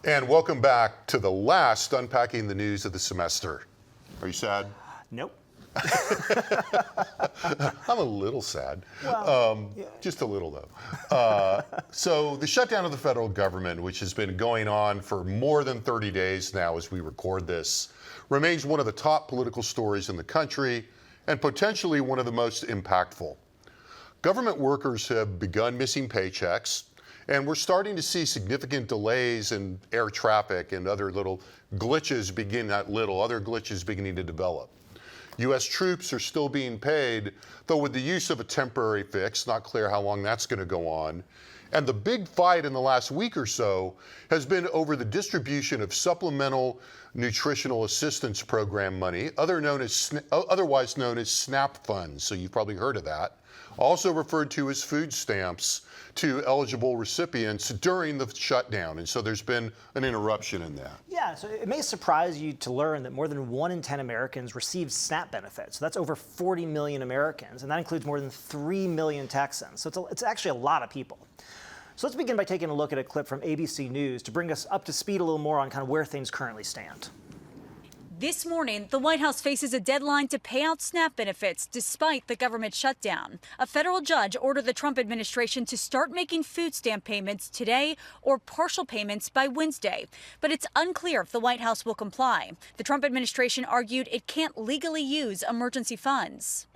And welcome back to the last Unpacking the News of the semester. Are you sad? Nope. I'm a little sad. Well, yeah. Just a little, though. So the shutdown of the federal government, which has been going on for more than 30 days now as we record this, remains one of the top political stories in the country and potentially one of the most impactful. Government workers have begun missing paychecks, and we're starting to see significant delays in air traffic and other little glitches beginning to develop. U.S. troops are still being paid, though with the use of a temporary fix, not clear how long that's going to go on. And the big fight in the last week or so has been over the distribution of supplemental nutritional assistance program money, otherwise known as SNAP funds. So you've probably heard of that. Also referred to as food stamps to eligible recipients during the shutdown. And so there's been an interruption in that. Yeah, so it may surprise you to learn that more than 1 in 10 Americans receive SNAP benefits. So that's over 40 million Americans, and that includes more than 3 million Texans. So it's actually a lot of people. So let's begin by taking a look at a clip from ABC News to bring us up to speed a little more on kind of where things currently stand. This morning, the White House faces a deadline to pay out SNAP benefits despite the government shutdown. A federal judge ordered the Trump administration to start making food stamp payments today or partial payments by Wednesday. But it's unclear if the White House will comply. The Trump administration argued it can't legally use emergency funds.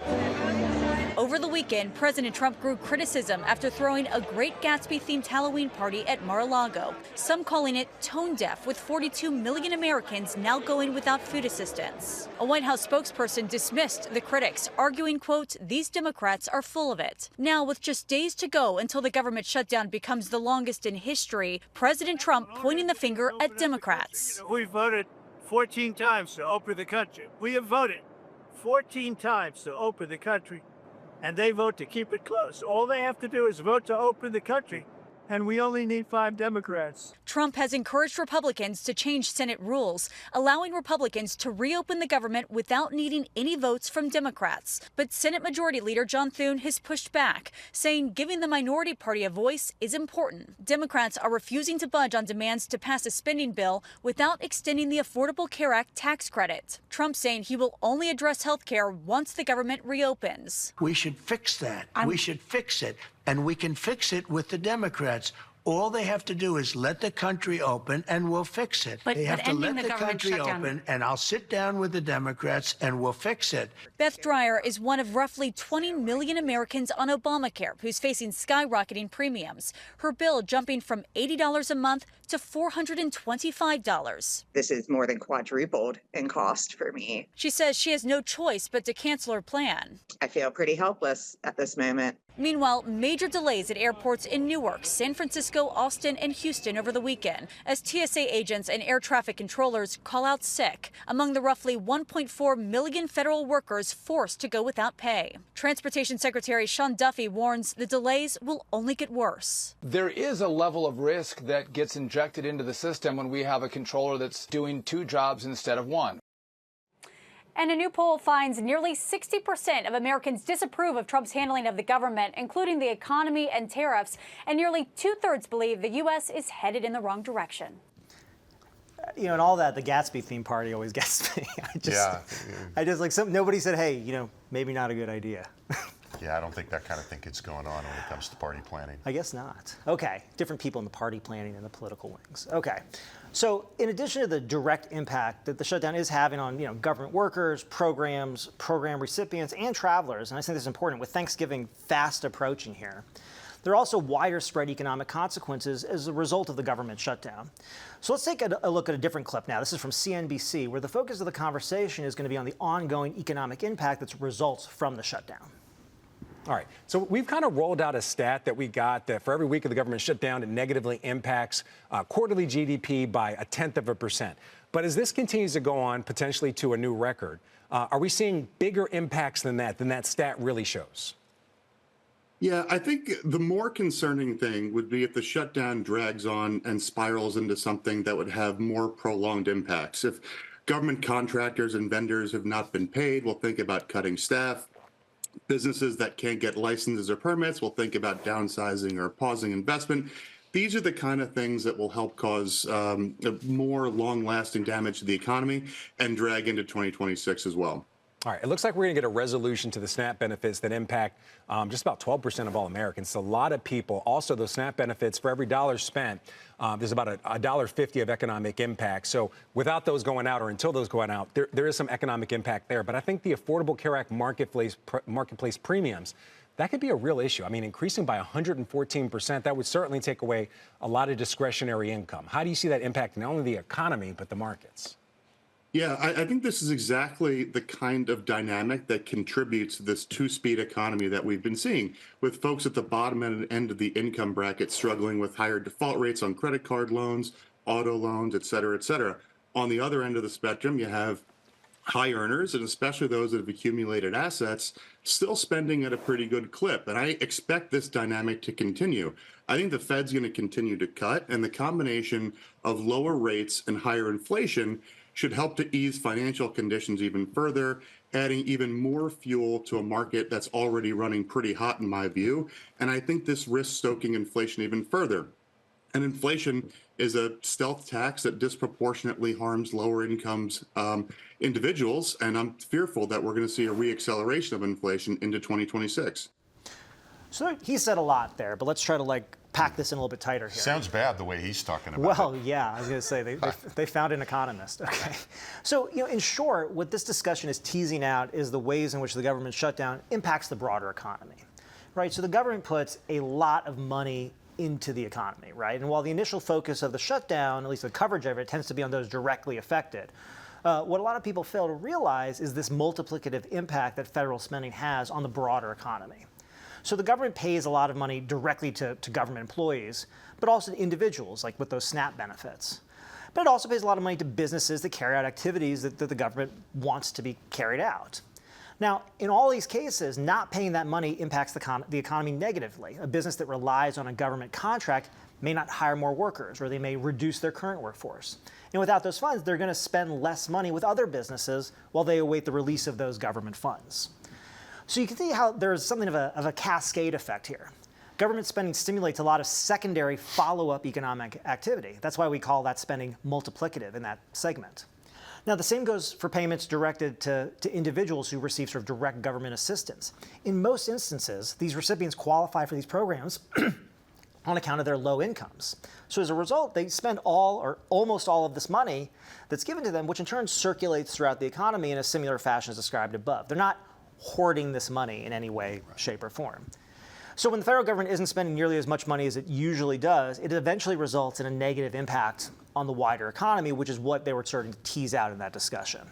Over the weekend, President Trump grew criticism after throwing a Great Gatsby-themed Halloween party at Mar-a-Lago, some calling it tone-deaf, with 42 million Americans now going without food assistance. A White House spokesperson dismissed the critics, arguing, quote, "These Democrats are full of it." Now, with just days to go until the government shutdown becomes the longest in history, President Trump pointing the finger at Democrats. We voted 14 times to open the country. We have voted 14 times to open the country, and they vote to keep it closed. All they have to do is vote to open the country, and we only need 5 Democrats. Trump has encouraged Republicans to change Senate rules, allowing Republicans to reopen the government without needing any votes from Democrats. But Senate Majority Leader John Thune has pushed back, saying giving the minority party a voice is important. Democrats are refusing to budge on demands to pass a spending bill without extending the Affordable Care Act tax credit. Trump saying he will only address health care once the government reopens. We should fix that. We should fix it. And we can fix it with the Democrats. All they have to do is let the country open, and we'll fix it. They have to let the country open, and I'll sit down with the Democrats, and we'll fix it. Beth Dreyer is one of roughly 20 million Americans on Obamacare who's facing skyrocketing premiums. Her bill jumping from $80 a month to $425. This is more than quadrupled in cost for me. She says she has no choice but to cancel her plan. I feel pretty helpless at this moment. Meanwhile, major delays at airports in Newark, San Francisco, Austin, and Houston over the weekend as TSA agents and air traffic controllers call out sick, among the roughly 1.4 million federal workers forced to go without pay. Transportation Secretary Sean Duffy warns the delays will only get worse. There is a level of risk that gets injected into the system when we have a controller that's doing 2 jobs instead of 1. And a new poll finds nearly 60% of Americans disapprove of Trump's handling of the government, including the economy and tariffs, and nearly 2/3 believe the U.S. is headed in the wrong direction. You know, and all that, the Gatsby theme party always gets me. Nobody said, hey, maybe not a good idea. Yeah, I don't think that kind of thing gets going on when it comes to party planning. I guess not. Okay, different people in the party planning and the political wings. Okay, so in addition to the direct impact that the shutdown is having on government workers, program recipients, and travelers, and I think this is important with Thanksgiving fast approaching here, there are also wider spread economic consequences as a result of the government shutdown. So let's take a look at a different clip now. This is from CNBC, where the focus of the conversation is going to be on the ongoing economic impact that results from the shutdown. All right, so we've kind of rolled out a stat that we got that for every week of the government shutdown, it negatively impacts quarterly GDP by 0.1%. But as this continues to go on, potentially to a new record, are we seeing bigger impacts than that stat really shows? Yeah, I think the more concerning thing would be if the shutdown drags on and spirals into something that would have more prolonged impacts. If government contractors and vendors have not been paid, we'll think about cutting staff. Businesses that can't get licenses or permits will think about downsizing or pausing investment. These are the kind of things that will help cause more long-lasting damage to the economy and drag into 2026 as well. All right, it looks like we're going to get a resolution to the SNAP benefits that impact just about 12% of all Americans. It's a lot of people. Also, those SNAP benefits, for every dollar spent, there's about $1.50 of economic impact. So without those going out or until those going out, there is some economic impact there. But I think the Affordable Care Act marketplace premiums, that could be a real issue. I mean, increasing by 114%, that would certainly take away a lot of discretionary income. How do you see that impacting not only the economy, but the markets? Yeah, I think this is exactly the kind of dynamic that contributes to this two-speed economy that we've been seeing, with folks at the bottom end of the income bracket struggling with higher default rates on credit card loans, auto loans, et cetera, et cetera. On the other end of the spectrum, you have high earners, and especially those that have accumulated assets, still spending at a pretty good clip. And I expect this dynamic to continue. I think the Fed's going to continue to cut, and the combination of lower rates and higher inflation should help to ease financial conditions even further, adding even more fuel to a market that's already running pretty hot in my view. And I think this risks stoking inflation even further. And inflation is a stealth tax that disproportionately harms lower incomes individuals. And I'm fearful that we're going to see a reacceleration of inflation into 2026. So he said a lot there, but let's try to pack this in a little bit tighter here. Sounds bad the way he's talking about Well, it. yeah, I was going to say they found an economist. Okay. So, in short, what this discussion is teasing out is the ways in which the government shutdown impacts the broader economy, right? So the government puts a lot of money into the economy, right? And while the initial focus of the shutdown, at least the coverage of it, tends to be on those directly affected, what a lot of people fail to realize is this multiplicative impact that federal spending has on the broader economy. So the government pays a lot of money directly to government employees, but also to individuals, like with those SNAP benefits. But it also pays a lot of money to businesses that carry out activities that the government wants to be carried out. Now, in all these cases, not paying that money impacts the economy negatively. A business that relies on a government contract may not hire more workers, or they may reduce their current workforce. And without those funds, they're going to spend less money with other businesses while they await the release of those government funds. So you can see how there's something of a cascade effect here. Government spending stimulates a lot of secondary follow-up economic activity. That's why we call that spending multiplicative in that segment. Now, the same goes for payments directed to individuals who receive sort of direct government assistance. In most instances, these recipients qualify for these programs on account of their low incomes. So as a result, they spend all or almost all of this money that's given to them, which in turn circulates throughout the economy in a similar fashion as described above. They're not hoarding this money in any way, shape, or form. So when the federal government isn't spending nearly as much money as it usually does, it eventually results in a negative impact on the wider economy, which is what they were starting to tease out in that discussion.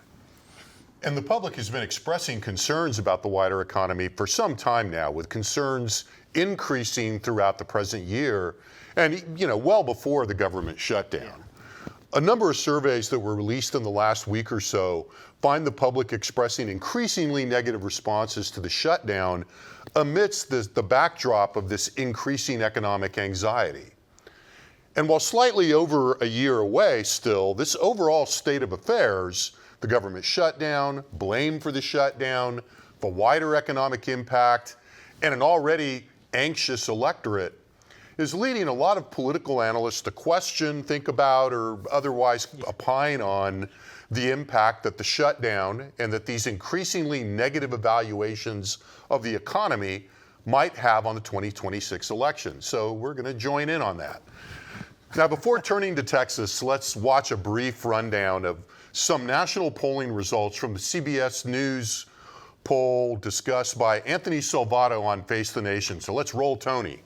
And the public has been expressing concerns about the wider economy for some time now, with concerns increasing throughout the present year and, well before the government shutdown. A number of surveys that were released in the last week or so find the public expressing increasingly negative responses to the shutdown amidst the backdrop of this increasing economic anxiety. And while slightly over a year away still, this overall state of affairs, the government shutdown, blame for the shutdown, the wider economic impact, and an already anxious electorate, is leading a lot of political analysts to question, think about, or otherwise opine on the impact that the shutdown and that these increasingly negative evaluations of the economy might have on the 2026 election. So we're going to join in on that. Now, before turning to Texas, let's watch a brief rundown of some national polling results from the CBS News poll discussed by Anthony Salvato on Face the Nation. So let's roll, Tony.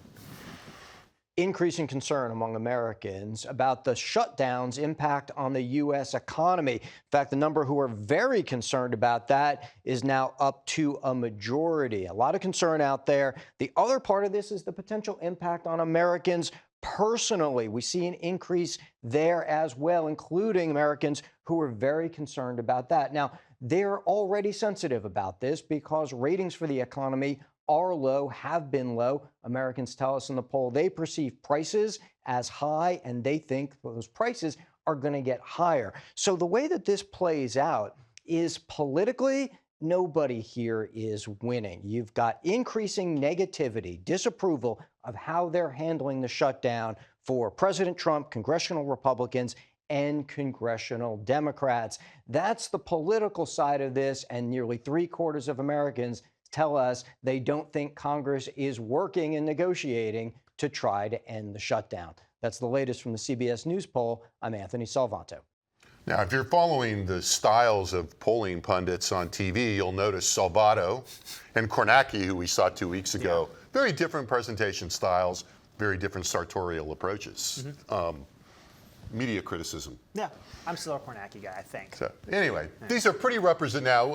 Increasing concern among Americans about the shutdown's impact on the U.S. economy. In fact, the number who are very concerned about that is now up to a majority. A lot of concern out there. The other part of this is the potential impact on Americans personally. We see an increase there as well, including Americans who are very concerned about that. Now, they're already sensitive about this because ratings for the economy are low, have been low. Americans tell us in the poll they perceive prices as high, and they think those prices are going to get higher. So the way that this plays out is politically, nobody here is winning. You've got increasing negativity, disapproval of how they're handling the shutdown for President Trump, congressional Republicans, and congressional Democrats. That's the political side of this, and nearly 3/4 of Americans tell us they don't think Congress is working and negotiating to try to end the shutdown. That's the latest from the CBS News poll. I'm Anthony Salvanto. Now, if you're following the styles of polling pundits on TV, you'll notice Salvato and Kornacki, who we saw 2 weeks ago, very different presentation styles, very different sartorial approaches. Media criticism. Yeah, I'm still a Kornacki guy, I think. So, anyway, these are pretty now.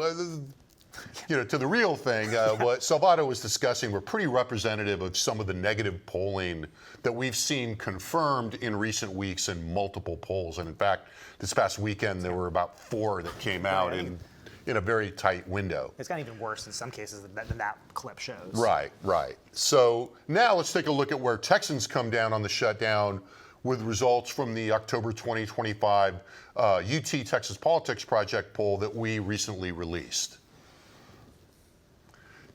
To the real thing, what Salvato was discussing were pretty representative of some of the negative polling that we've seen confirmed in recent weeks in multiple polls. And in fact, this past weekend, there were about 4 that came out in a very tight window. It's gotten even worse in some cases than that clip shows. Right. So now let's take a look at where Texans come down on the shutdown with results from the October 2025 UT Texas Politics Project poll that we recently released.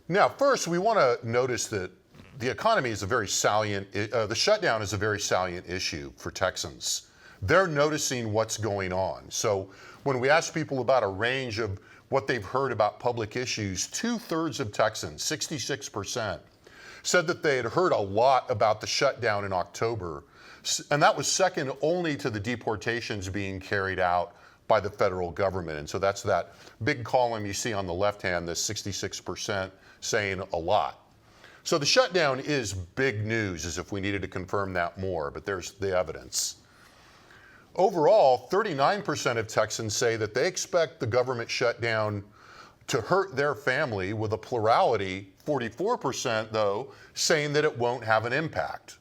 Now, first, we want to notice that the economy is a very salient, the shutdown is a very salient issue for Texans. They're noticing what's going on. So when we ask people about a range of what they've heard about public issues, 2/3 of Texans, 66%, said that they had heard a lot about the shutdown in October. And that was second only to the deportations being carried out by the federal government. And so that's that big column you see on the left hand, the 66% saying a lot. So the shutdown is big news, as if we needed to confirm that more, but there's the evidence. Overall, 39% of Texans say that they expect the government shutdown to hurt their family, with a plurality, 44% though, saying that it won't have an impact.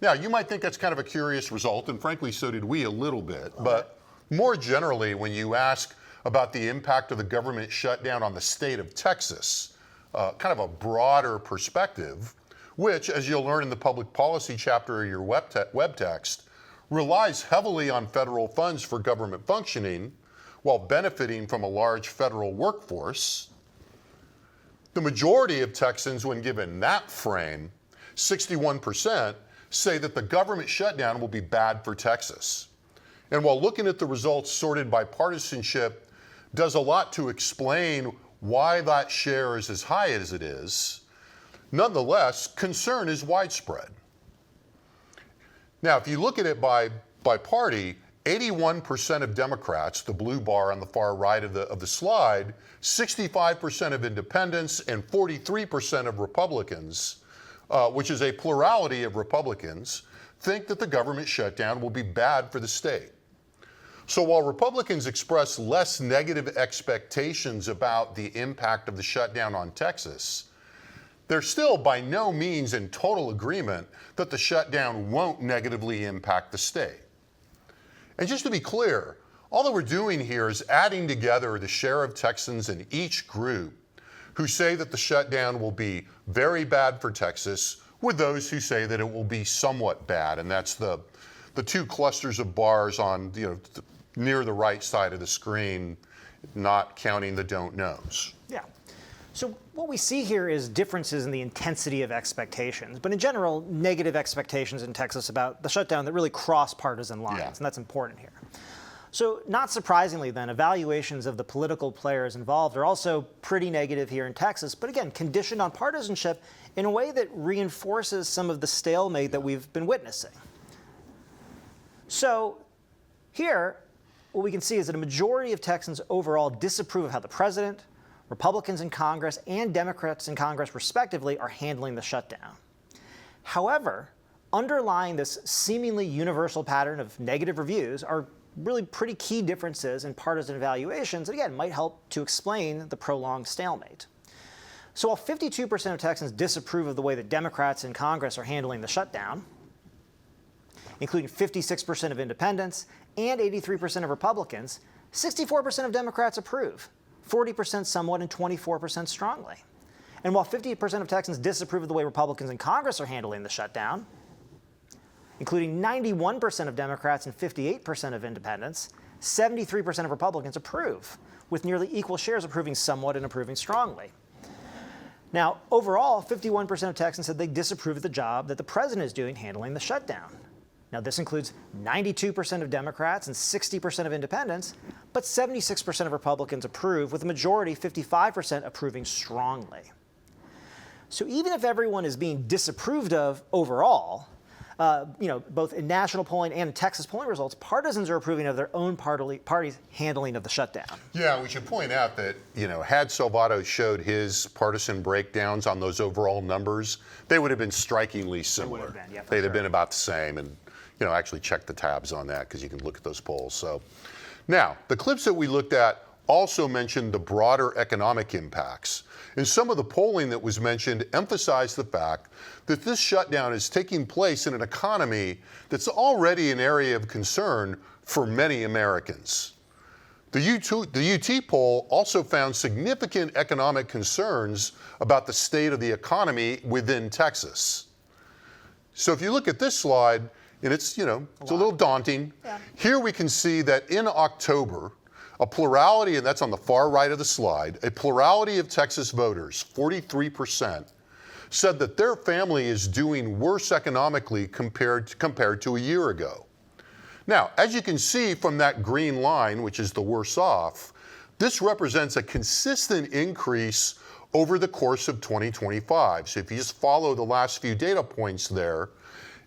Now, you might think that's kind of a curious result, and frankly, so did we a little bit, but more generally, when you ask about the impact of the government shutdown on the state of Texas, kind of a broader perspective, which, as you'll learn in the public policy chapter of your web text, relies heavily on federal funds for government functioning while benefiting from a large federal workforce. The majority of Texans, when given that frame, 61%, say that the government shutdown will be bad for Texas. And while looking at the results sorted by partisanship does a lot to explain why that share is as high as it is, nonetheless, concern is widespread. Now, if you look at it by party, 81% of Democrats, the blue bar on the far right of the slide, 65% of independents, and 43% of Republicans, which is a plurality of Republicans, think that the government shutdown will be bad for the state. So while Republicans express less negative expectations about the impact of the shutdown on Texas, they're still by no means in total agreement that the shutdown won't negatively impact the state. And just to be clear, all that we're doing here is adding together the share of Texans in each group who say that the shutdown will be very bad for Texas with those who say that it will be somewhat bad. And that's the 2 clusters of bars on, near the right side of the screen, not counting the don't knows. Yeah. So what we see here is differences in the intensity of expectations, but in general, negative expectations in Texas about the shutdown that really cross partisan lines, and that's important here. So not surprisingly then, evaluations of the political players involved are also pretty negative here in Texas, but again, conditioned on partisanship in a way that reinforces some of the stalemate that we've been witnessing. So here, what we can see is that a majority of Texans overall disapprove of how the president, Republicans in Congress, and Democrats in Congress, respectively, are handling the shutdown. However, underlying this seemingly universal pattern of negative reviews are really pretty key differences in partisan evaluations that, again, might help to explain the prolonged stalemate. So while 52% of Texans disapprove of the way that Democrats in Congress are handling the shutdown, including 56% of independents and 83% of Republicans, 64% of Democrats approve, 40% somewhat, and 24% strongly. And while 50% of Texans disapprove of the way Republicans in Congress are handling the shutdown, including 91% of Democrats and 58% of independents, 73% of Republicans approve, with nearly equal shares approving somewhat and approving strongly. Now, overall, 51% of Texans said they disapprove of the job that the president is doing handling the shutdown. Now, this includes 92% of Democrats and 60% of independents, but 76% of Republicans approve, with a majority, 55%, approving strongly. So even if everyone is being disapproved of overall, both in national polling and in Texas polling results, partisans are approving of their own party's handling of the shutdown. Yeah, we should point out that, had Salvato showed his partisan breakdowns on those overall numbers, they would have been strikingly similar. They would have been, yeah, They'd have been about the same. And, actually check the tabs on that because you can look at those polls. So now, the clips that we looked at also mentioned the broader economic impacts. And some of the polling that was mentioned emphasized the fact that this shutdown is taking place in an economy that's already an area of concern for many Americans. The UT poll also found significant economic concerns about the state of the economy within Texas. So if you look at this slide, and it's a little daunting. Yeah. Here we can see that in October, a plurality, and that's on the far right of the slide, a plurality of Texas voters, 43%, said that their family is doing worse economically compared to a year ago. Now, as you can see from that green line, which is the worse off, this represents a consistent increase over the course of 2025. So if you just follow the last few data points there,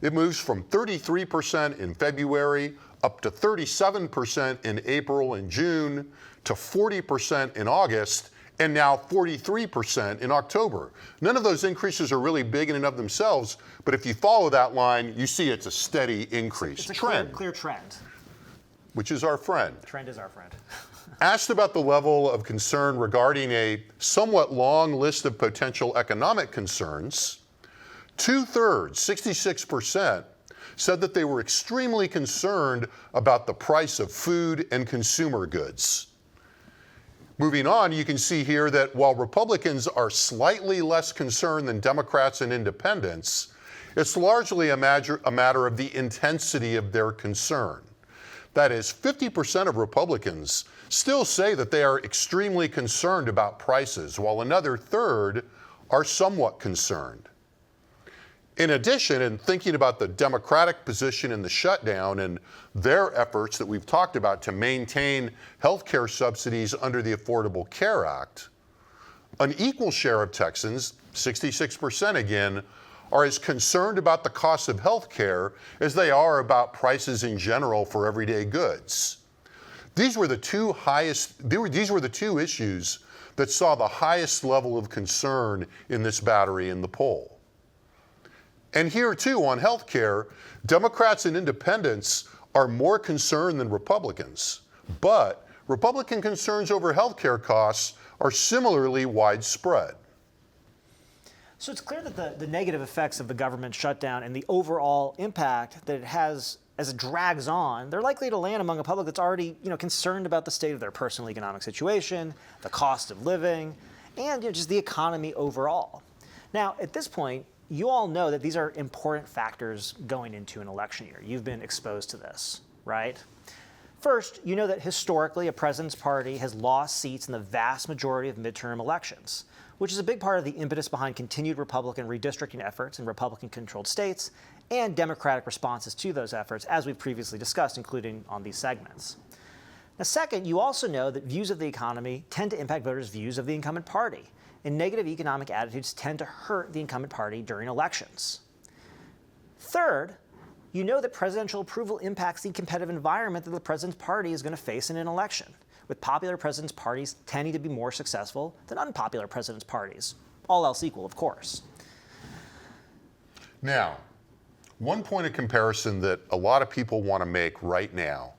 it moves from 33% in February up to 37% in April and June, to 40% in August, and now 43% in October. None of those increases are really big in and of themselves, but if you follow that line, you see it's a steady increase. It's a clear trend. Which is our friend. Trend is our friend. Asked about the level of concern regarding a somewhat long list of potential economic concerns, 2/3, 66%, said that they were extremely concerned about the price of food and consumer goods. Moving on, you can see here that while Republicans are slightly less concerned than Democrats and independents, it's largely a matter of the intensity of their concern. That is, 50% of Republicans still say that they are extremely concerned about prices, while another third are somewhat concerned. In addition, in thinking about the Democratic position in the shutdown and their efforts that we've talked about to maintain health care subsidies under the Affordable Care Act, an equal share of Texans, 66% again, are as concerned about the cost of health care as they are about prices in general for everyday goods. These were the two issues that saw the highest level of concern in this battery in the poll. And here, too, on health care, Democrats and independents are more concerned than Republicans. But Republican concerns over health care costs are similarly widespread. So it's clear that the negative effects of the government shutdown and the overall impact that it has as it drags on, they're likely to land among a public that's already concerned about the state of their personal economic situation, the cost of living, and just the economy overall. Now, at this point, you all know that these are important factors going into an election year. You've been exposed to this, right? First, you know that historically a president's party has lost seats in the vast majority of midterm elections, which is a big part of the impetus behind continued Republican redistricting efforts in Republican-controlled states and Democratic responses to those efforts, as we've previously discussed, including on these segments. Now, second, you also know that views of the economy tend to impact voters' views of the incumbent party, and negative economic attitudes tend to hurt the incumbent party during elections. Third, you know that presidential approval impacts the competitive environment that the president's party is going to face in an election, with popular president's parties tending to be more successful than unpopular president's parties. All else equal, of course. Now, one point of comparison that a lot of people want to make right now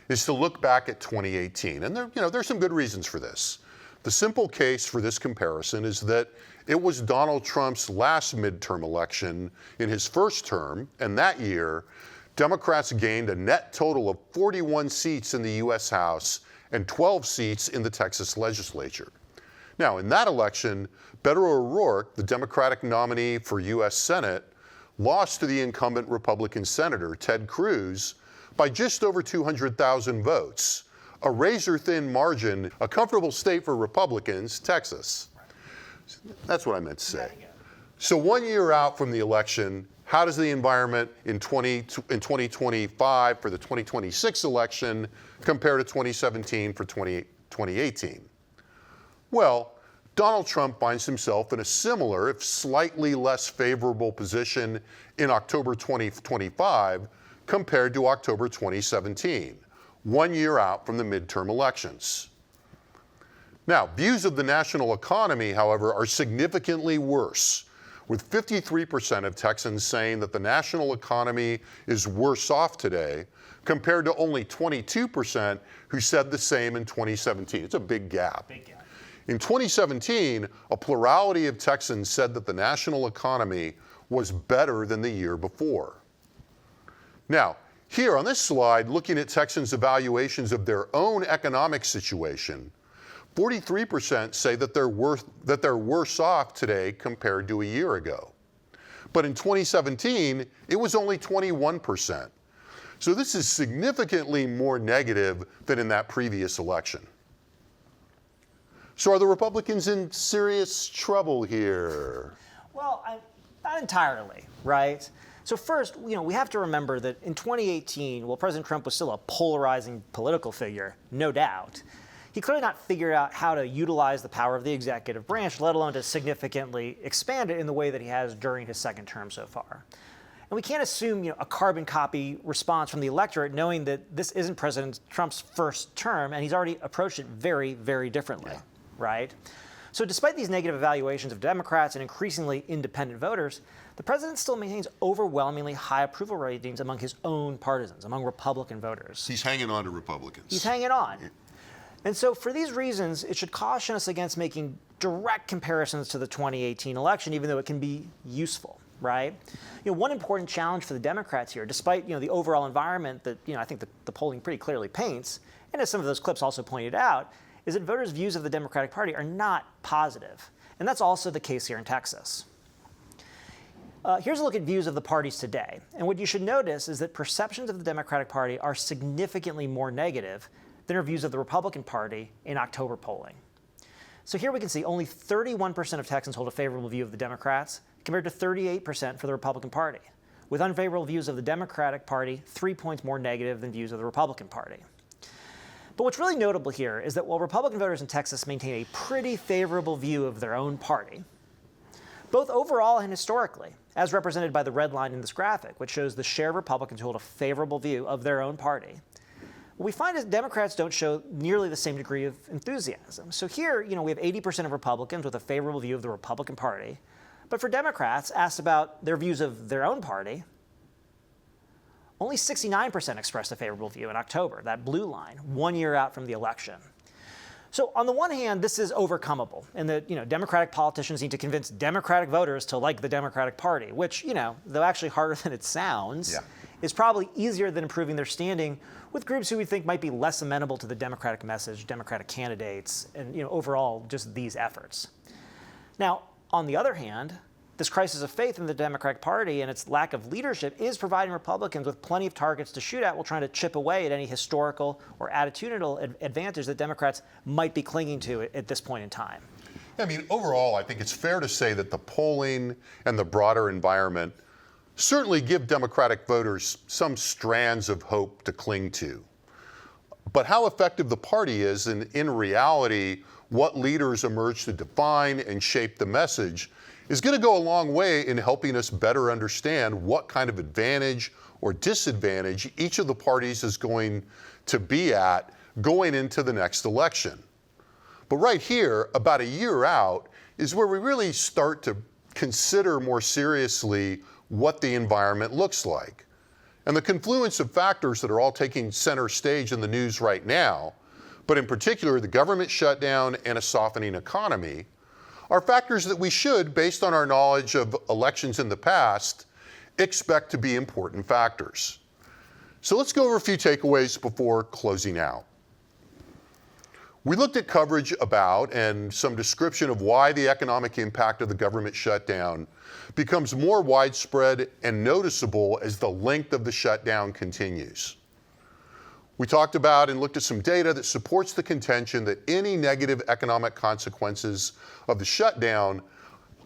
is to look back at 2018. And there's some good reasons for this. The simple case for this comparison is that it was Donald Trump's last midterm election in his first term, and that year, Democrats gained a net total of 41 seats in the U.S. House and 12 seats in the Texas legislature. Now, in that election, Beto O'Rourke, the Democratic nominee for U.S. Senate, lost to the incumbent Republican Senator, Ted Cruz, by just over 200,000 votes. A razor-thin margin, a comfortable state for Republicans, Texas. That's what I meant to say. So 1 year out from the election, how does the environment in 2025 for the 2026 election compare to 2017 for 2018? Well, Donald Trump finds himself in a similar, if slightly less favorable position in October 2025 compared to October 2017, 1 year out from the midterm elections. Now, views of the national economy, however, are significantly worse, with 53% of Texans saying that the national economy is worse off today, compared to only 22% who said the same in 2017. It's a big gap. In 2017, a plurality of Texans said that the national economy was better than the year before. Now, here on this slide, looking at Texans' evaluations of their own economic situation, 43% say that they're worse off today compared to a year ago. But in 2017, it was only 21%. So this is significantly more negative than in that previous election. So are the Republicans in serious trouble here? Well, not entirely, right? So first, we have to remember that in 2018, while President Trump was still a polarizing political figure, no doubt, he clearly not figured out how to utilize the power of the executive branch, let alone to significantly expand it in the way that he has during his second term so far. And we can't assume a carbon copy response from the electorate, knowing that this isn't President Trump's first term, and he's already approached it very, very differently, right? So despite these negative evaluations of Democrats and increasingly independent voters, the president still maintains overwhelmingly high approval ratings among his own partisans, among Republican voters. He's hanging on to Republicans. He's hanging on. And so for these reasons, it should caution us against making direct comparisons to the 2018 election, even though it can be useful, right? One important challenge for the Democrats here, despite the overall environment that I think the polling pretty clearly paints, and as some of those clips also pointed out, is that voters' views of the Democratic Party are not positive. And that's also the case here in Texas. Here's a look at views of the parties today. And what you should notice is that perceptions of the Democratic Party are significantly more negative than our views of the Republican Party in October polling. So here we can see only 31% of Texans hold a favorable view of the Democrats, compared to 38% for the Republican Party, with unfavorable views of the Democratic Party 3 points more negative than views of the Republican Party. But what's really notable here is that while Republican voters in Texas maintain a pretty favorable view of their own party, both overall and historically, as represented by the red line in this graphic, which shows the share of Republicans who hold a favorable view of their own party, what we find is Democrats don't show nearly the same degree of enthusiasm. So here, we have 80% of Republicans with a favorable view of the Republican Party. But for Democrats, asked about their views of their own party, only 69% expressed a favorable view in October, that blue line, 1 year out from the election. So on the one hand, this is overcomable, in that Democratic politicians need to convince Democratic voters to like the Democratic Party, which, though actually harder than it sounds, is probably easier than improving their standing with groups who we think might be less amenable to the Democratic message, Democratic candidates, and overall just these efforts. Now, on the other hand, this crisis of faith in the Democratic Party and its lack of leadership is providing Republicans with plenty of targets to shoot at while trying to chip away at any historical or attitudinal advantage that Democrats might be clinging to at this point in time. Overall, I think it's fair to say that the polling and the broader environment certainly give Democratic voters some strands of hope to cling to. But how effective the party is, and in reality, what leaders emerge to define and shape the message, is going to go a long way in helping us better understand what kind of advantage or disadvantage each of the parties is going to be at going into the next election. But right here, about a year out, is where we really start to consider more seriously what the environment looks like. And the confluence of factors that are all taking center stage in the news right now, but in particular the government shutdown and a softening economy, are factors that we should, based on our knowledge of elections in the past, expect to be important factors. So let's go over a few takeaways before closing out. We looked at coverage about and some description of why the economic impact of the government shutdown becomes more widespread and noticeable as the length of the shutdown continues. We talked about and looked at some data that supports the contention that any negative economic consequences of the shutdown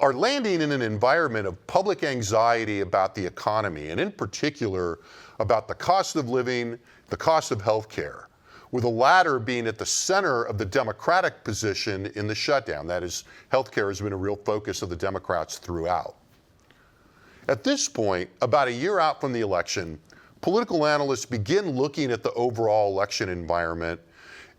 are landing in an environment of public anxiety about the economy, and in particular about the cost of living, the cost of health care, with the latter being at the center of the Democratic position in the shutdown. That is, health care has been a real focus of the Democrats throughout. At this point, about a year out from the election, political analysts begin looking at the overall election environment,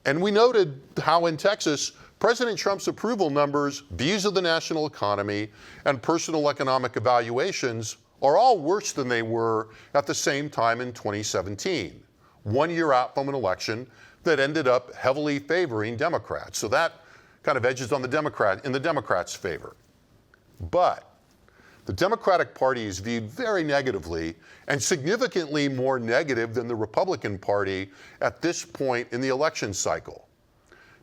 and we noted how in Texas, President Trump's approval numbers, views of the national economy, and personal economic evaluations are all worse than they were at the same time in 2017, 1 year out from an election that ended up heavily favoring Democrats. So that kind of edges on the Democrats' favor. But the Democratic Party is viewed very negatively and significantly more negative than the Republican Party at this point in the election cycle.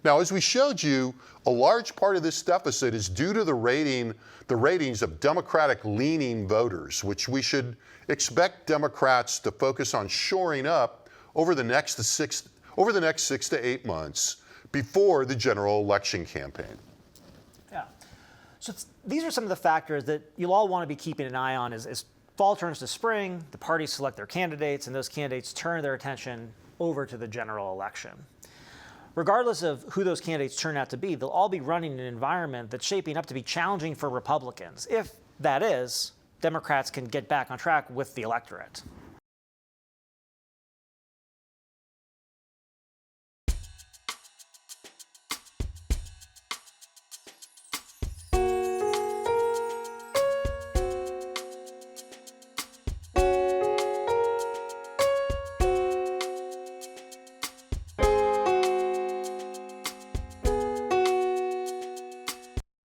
Now, as we showed you, a large part of this deficit is due to the ratings of Democratic-leaning voters, which we should expect Democrats to focus on shoring up over the next 6 to 8 months before the general election campaign. Yeah. So these are some of the factors that you'll all want to be keeping an eye on as fall turns to spring, the parties select their candidates, and those candidates turn their attention over to the general election. Regardless of who those candidates turn out to be, they'll all be running in an environment that's shaping up to be challenging for Republicans, if, that is, Democrats can get back on track with the electorate.